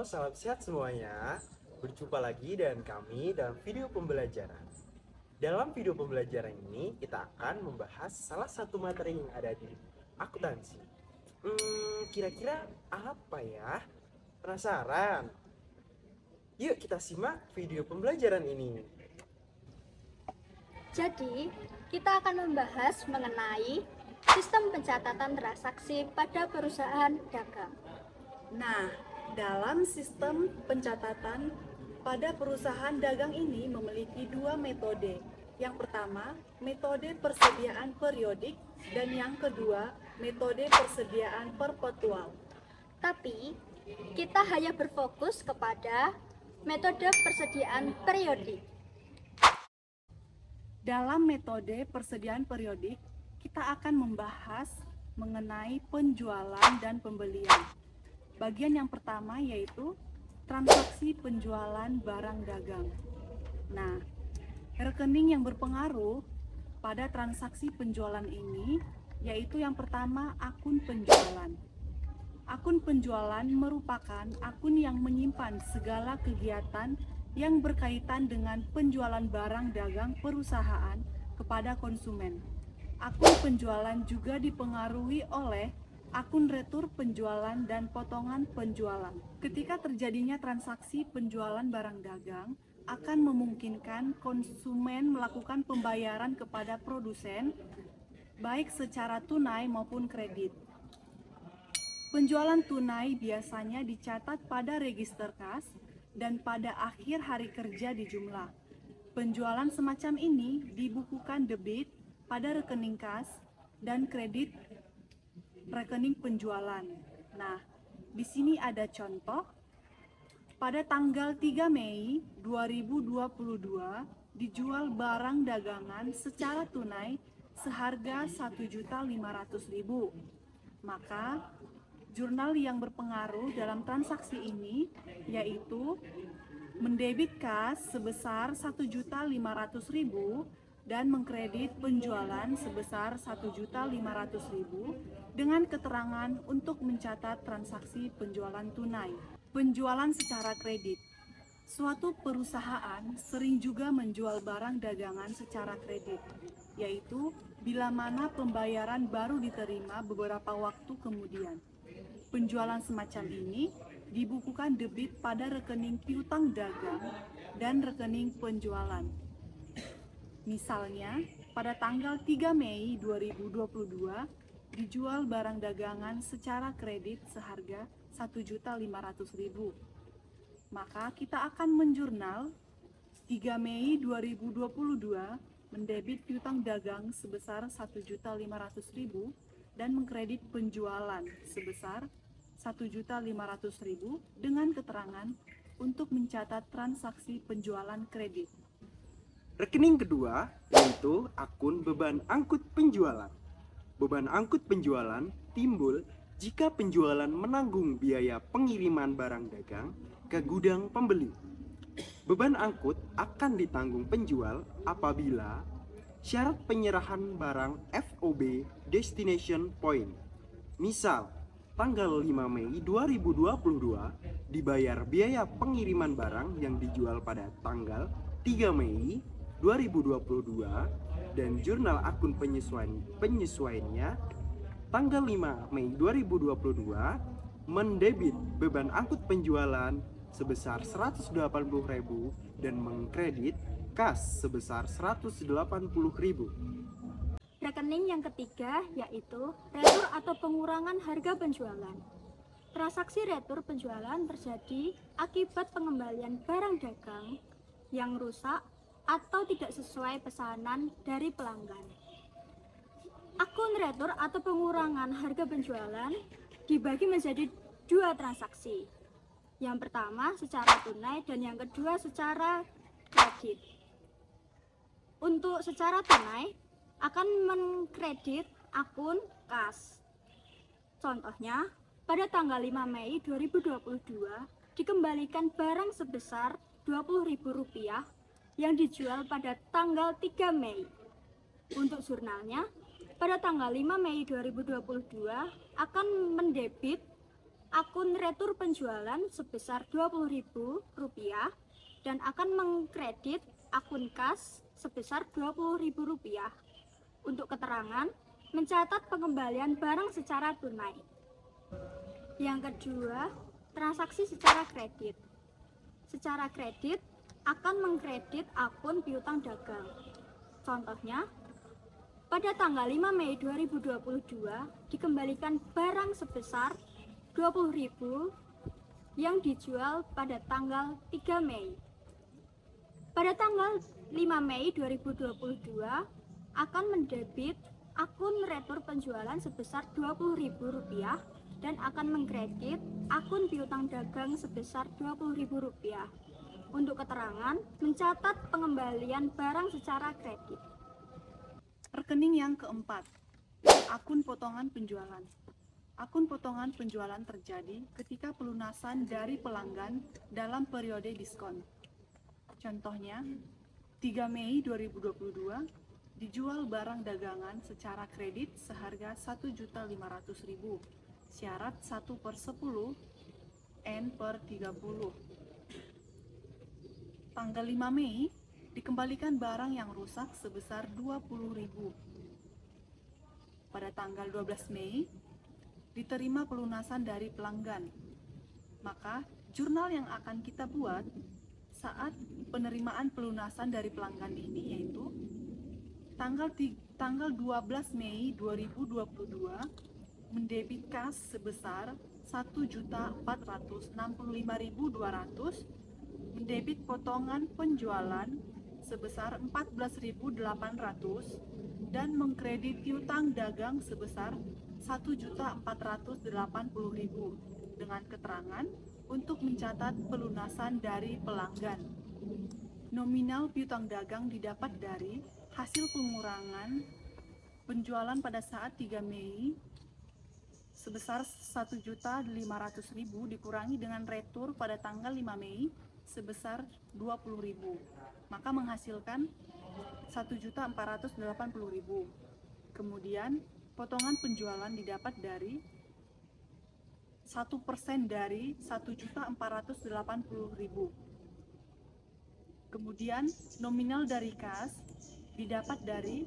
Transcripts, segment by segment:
salam sehat semuanya. Berjumpa lagi dengan kami dalam video pembelajaran. Dalam video pembelajaran ini, kita akan membahas salah satu materi yang ada di akuntansi. Kira-kira apa ya? Penasaran? Yuk kita simak video pembelajaran ini. Jadi, kita akan membahas mengenai sistem pencatatan transaksi pada perusahaan dagang. Nah, dalam sistem pencatatan pada perusahaan dagang ini memiliki dua metode. Yang pertama, metode persediaan periodik, dan yang kedua, metode persediaan perpetual. Tapi, kita hanya berfokus kepada metode persediaan periodik. Dalam metode persediaan periodik, kita akan membahas mengenai penjualan dan pembelian. Bagian yang pertama yaitu transaksi penjualan barang dagang. Nah, rekening yang berpengaruh pada transaksi penjualan ini yaitu yang pertama akun penjualan. Akun penjualan merupakan akun yang menyimpan segala kegiatan yang berkaitan dengan penjualan barang dagang perusahaan kepada konsumen. Akun penjualan juga dipengaruhi oleh akun retur penjualan dan potongan penjualan. Ketika terjadinya transaksi penjualan barang dagang, akan memungkinkan konsumen melakukan pembayaran kepada produsen, baik secara tunai maupun kredit. Penjualan tunai biasanya dicatat pada register kas dan pada akhir hari kerja di jumlah. Penjualan semacam ini dibukukan debit pada rekening kas dan kredit rekening penjualan. Nah, di sini ada contoh. Pada tanggal 3 Mei 2022 dijual barang dagangan secara tunai seharga Rp1.500.000. Maka jurnal yang berpengaruh dalam transaksi ini yaitu mendebit kas sebesar Rp1.500.000 dan mengkredit penjualan sebesar Rp1.500.000 dengan keterangan untuk mencatat transaksi penjualan tunai. Penjualan secara kredit. Suatu perusahaan sering juga menjual barang dagangan secara kredit, yaitu bila mana pembayaran baru diterima beberapa waktu kemudian. Penjualan semacam ini dibukukan debit pada rekening piutang dagang dan rekening penjualan. Misalnya, pada tanggal 3 Mei 2022 dijual barang dagangan secara kredit seharga Rp1.500.000. Maka kita akan menjurnal 3 Mei 2022 mendebit piutang dagang sebesar Rp1.500.000 dan mengkredit penjualan sebesar Rp1.500.000 dengan keterangan untuk mencatat transaksi penjualan kredit. Rekening kedua yaitu akun beban angkut penjualan. Beban angkut penjualan timbul jika penjualan menanggung biaya pengiriman barang dagang ke gudang pembeli. Beban angkut akan ditanggung penjual apabila syarat penyerahan barang FOB Destination Point. Misal, tanggal 5 Mei 2022 dibayar biaya pengiriman barang yang dijual pada tanggal 3 Mei 2022 dan jurnal akun penyesuaiannya tanggal 5 Mei 2022 mendebit beban angkut penjualan sebesar Rp180.000 dan mengkredit kas sebesar Rp180.000. Rekening yang ketiga yaitu retur atau pengurangan harga penjualan. Transaksi retur penjualan terjadi akibat pengembalian barang dagang yang rusak atau tidak sesuai pesanan dari pelanggan. Akun retur atau pengurangan harga penjualan dibagi menjadi dua transaksi. Yang pertama secara tunai dan yang kedua secara kredit. Untuk secara tunai akan mengkredit akun kas. Contohnya, pada tanggal 5 Mei 2022 dikembalikan barang sebesar Rp20.000 yang dijual pada tanggal 3 Mei. Untuk jurnalnya, pada tanggal 5 Mei 2022 akan mendebit akun retur penjualan sebesar Rp20.000 dan akan mengkredit akun kas sebesar Rp20.000. Untuk keterangan, mencatat pengembalian barang secara tunai. Yang kedua, transaksi secara kredit. Secara kredit akan mengkredit akun piutang dagang. Contohnya, pada tanggal 5 Mei 2022 dikembalikan barang sebesar Rp20.000 yang dijual pada tanggal 3 Mei. Pada tanggal 5 Mei 2022 akan mendebit akun retur penjualan sebesar Rp20.000 dan akan mengkredit akun piutang dagang sebesar Rp20.000. Untuk keterangan, mencatat pengembalian barang secara kredit. Rekening yang keempat, akun potongan penjualan. Akun potongan penjualan terjadi ketika pelunasan dari pelanggan dalam periode diskon. Contohnya, 3 Mei 2022 dijual barang dagangan secara kredit seharga Rp1.500.000, syarat 1/10, N/30. Tanggal 5 Mei dikembalikan barang yang rusak sebesar Rp20.000. Pada tanggal 12 Mei diterima pelunasan dari pelanggan. Maka jurnal yang akan kita buat saat penerimaan pelunasan dari pelanggan ini yaitu tanggal 12 Mei 2022 mendebit kas sebesar Rp1.465.200, mendebit potongan penjualan sebesar Rp14.800 dan mengkredit piutang dagang sebesar Rp1.480.000 dengan keterangan untuk mencatat pelunasan dari pelanggan. Nominal piutang dagang didapat dari hasil pengurangan penjualan pada saat 3 Mei sebesar Rp1.500.000 dikurangi dengan retur pada tanggal 5 Mei sebesar Rp20.000, maka menghasilkan Rp1.480.000. Kemudian potongan penjualan didapat dari 1% dari Rp1.480.000. Kemudian nominal dari kas didapat dari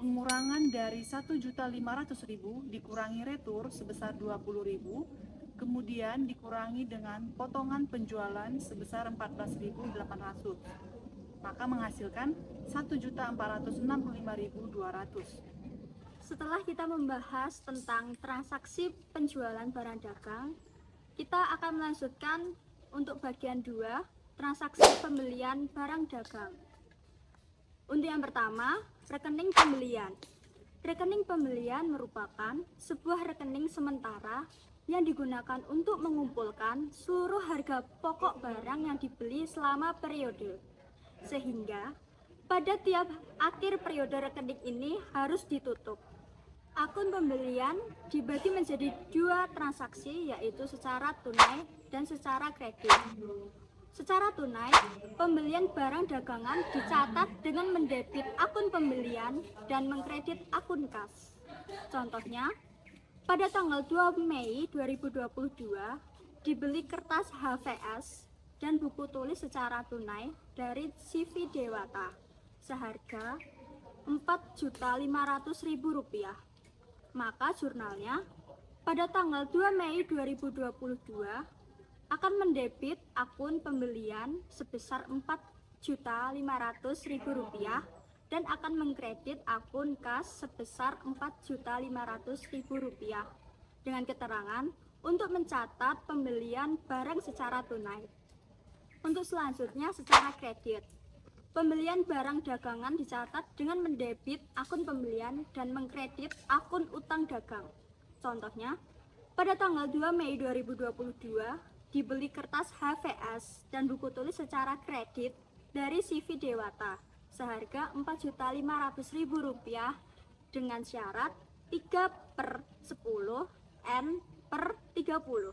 pengurangan dari Rp1.500.000 dikurangi retur sebesar Rp20.000, kemudian dikurangi dengan potongan penjualan sebesar Rp14.800, maka menghasilkan Rp1.465.200. Setelah kita membahas tentang transaksi penjualan barang dagang, kita akan melanjutkan untuk bagian 2, transaksi pembelian barang dagang. Untuk yang pertama, rekening pembelian. Rekening pembelian merupakan sebuah rekening sementara yang digunakan untuk mengumpulkan seluruh harga pokok barang yang dibeli selama periode, sehingga pada tiap akhir periode rekening ini harus ditutup. Akun pembelian dibagi menjadi 2 transaksi, yaitu secara tunai dan secara kredit. Secara tunai, pembelian barang dagangan dicatat dengan mendebit akun pembelian dan mengkredit akun kas. Contohnya, pada tanggal 2 Mei 2022 dibeli kertas HVS dan buku tulis secara tunai dari CV Dewata seharga Rp4.500.000. Maka jurnalnya pada tanggal 2 Mei 2022 akan mendebit akun pembelian sebesar Rp4.500.000 dan akan mengkredit akun kas sebesar Rp4.500.000 dengan keterangan untuk mencatat pembelian barang secara tunai. Untuk selanjutnya secara kredit. Pembelian barang dagangan dicatat dengan mendebit akun pembelian dan mengkredit akun utang dagang. Contohnya, pada tanggal 2 Mei 2022 dibeli kertas HVS dan buku tulis secara kredit dari CV Dewata seharga Rp4.500.000 dengan syarat 3/10 N/30.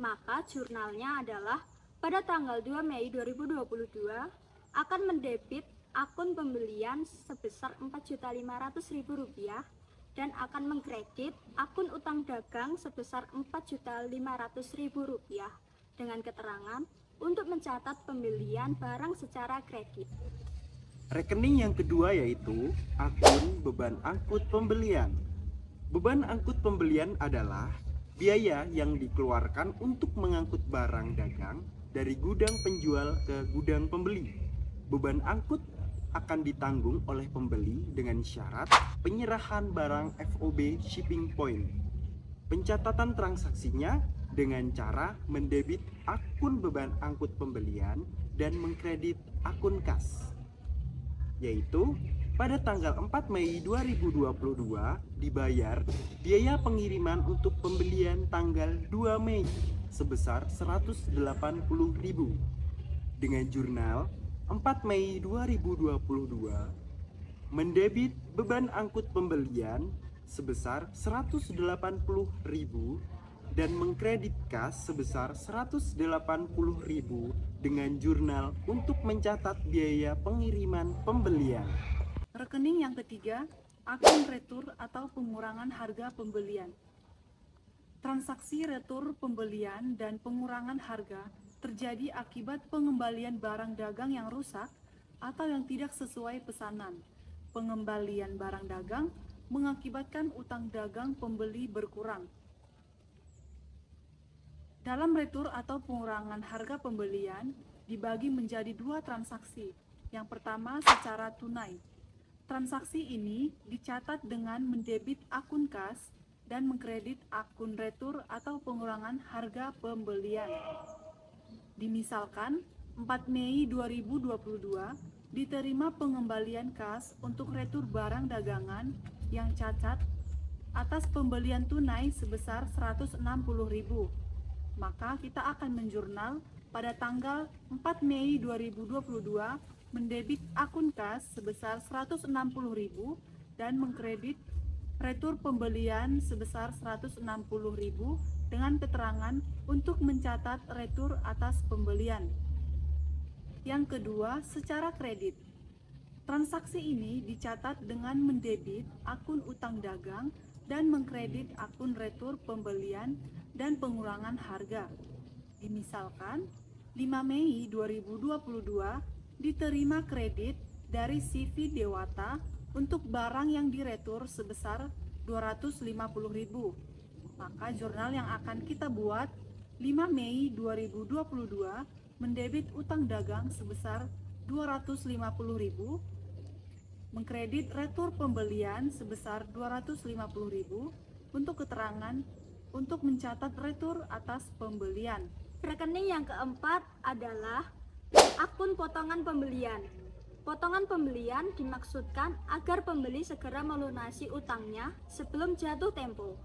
Maka jurnalnya adalah pada tanggal 2 Mei 2022 akan mendebit akun pembelian sebesar Rp4.500.000 dan akan mengkredit akun utang dagang sebesar Rp4.500.000 dengan keterangan untuk mencatat pembelian barang secara kredit. Rekening yang kedua yaitu akun beban angkut pembelian. Beban angkut pembelian adalah biaya yang dikeluarkan untuk mengangkut barang dagang dari gudang penjual ke gudang pembeli. Beban angkut akan ditanggung oleh pembeli dengan syarat penyerahan barang FOB shipping point. Pencatatan transaksinya dengan cara mendebit akun beban angkut pembelian dan mengkredit akun kas, yaitu pada tanggal 4 Mei 2022 dibayar biaya pengiriman untuk pembelian tanggal 2 Mei sebesar Rp180.000 dengan jurnal 4 Mei 2022 mendebit beban angkut pembelian sebesar Rp180.000 dan mengkredit kas sebesar Rp180.000 dengan jurnal untuk mencatat biaya pengiriman pembelian. Rekening yang ketiga, akun retur atau pengurangan harga pembelian. Transaksi retur pembelian dan pengurangan harga terjadi akibat pengembalian barang dagang yang rusak atau yang tidak sesuai pesanan. Pengembalian barang dagang mengakibatkan utang dagang pembeli berkurang. Dalam retur atau pengurangan harga pembelian dibagi menjadi dua transaksi. Yang pertama secara tunai. Transaksi ini dicatat dengan mendebit akun kas dan mengkredit akun retur atau pengurangan harga pembelian. Dimisalkan 4 Mei 2022 diterima pengembalian kas untuk retur barang dagangan yang cacat atas pembelian tunai sebesar Rp160.000. Maka kita akan menjurnal pada tanggal 4 Mei 2022 mendebit akun kas sebesar Rp160.000 dan mengkredit retur pembelian sebesar Rp160.000 dengan keterangan untuk mencatat retur atas pembelian. Yang kedua, secara kredit. Transaksi ini dicatat dengan mendebit akun utang dagang dan mengkredit akun retur pembelian dan pengurangan harga. Dimisalkan 5 Mei 2022 diterima kredit dari CV Dewata untuk barang yang diretur sebesar Rp250.000. Maka jurnal yang akan kita buat 5 Mei 2022 mendebit utang dagang sebesar Rp250.000, mengkredit retur pembelian sebesar Rp250.000 untuk keterangan untuk mencatat retur atas pembelian. Rekening yang keempat adalah akun potongan pembelian. Potongan pembelian dimaksudkan agar pembeli segera melunasi utangnya sebelum jatuh tempo.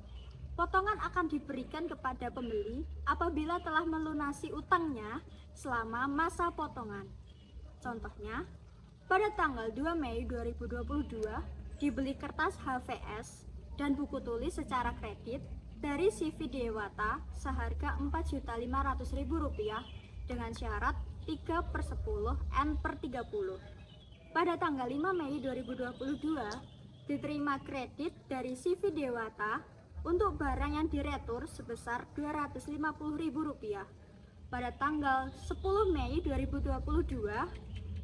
Potongan akan diberikan kepada pembeli apabila telah melunasi utangnya selama masa potongan. Contohnya, pada tanggal 2 Mei 2022 dibeli kertas HVS dan buku tulis secara kredit dari CV Dewata seharga Rp4.500.000 dengan syarat 3/10 N/30. Pada tanggal 5 Mei 2022 diterima kredit dari CV Dewata untuk barang yang diretur sebesar Rp250.000. Pada tanggal 10 Mei 2022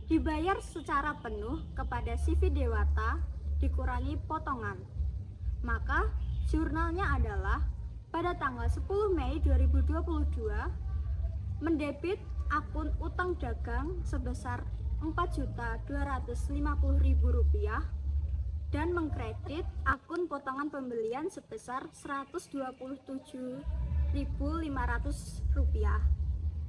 dibayar secara penuh kepada CV Dewata dikurangi potongan. Maka jurnalnya adalah pada tanggal 10 Mei 2022 mendebit akun utang dagang sebesar Rp4.250.000 dan mengkredit akun potongan pembelian sebesar Rp127.500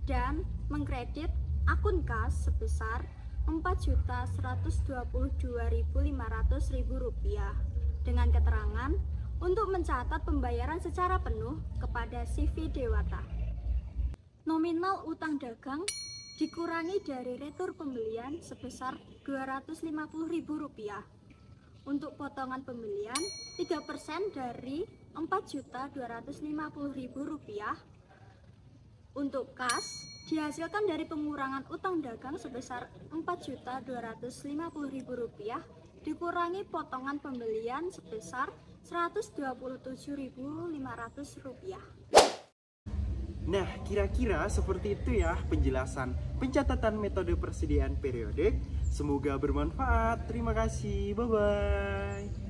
dan mengkredit akun kas sebesar Rp4.122.500 dengan keterangan untuk mencatat pembayaran secara penuh kepada CV Dewata. Nominal utang dagang dikurangi dari retur pembelian sebesar Rp250.000. Untuk potongan pembelian 3% dari Rp4.250.000. Untuk kas dihasilkan dari pengurangan utang dagang sebesar Rp4.250.000 dikurangi potongan pembelian sebesar Rp127.500. Nah, kira-kira seperti itu ya penjelasan pencatatan metode persediaan periodik. Semoga bermanfaat. Terima kasih. Bye-bye.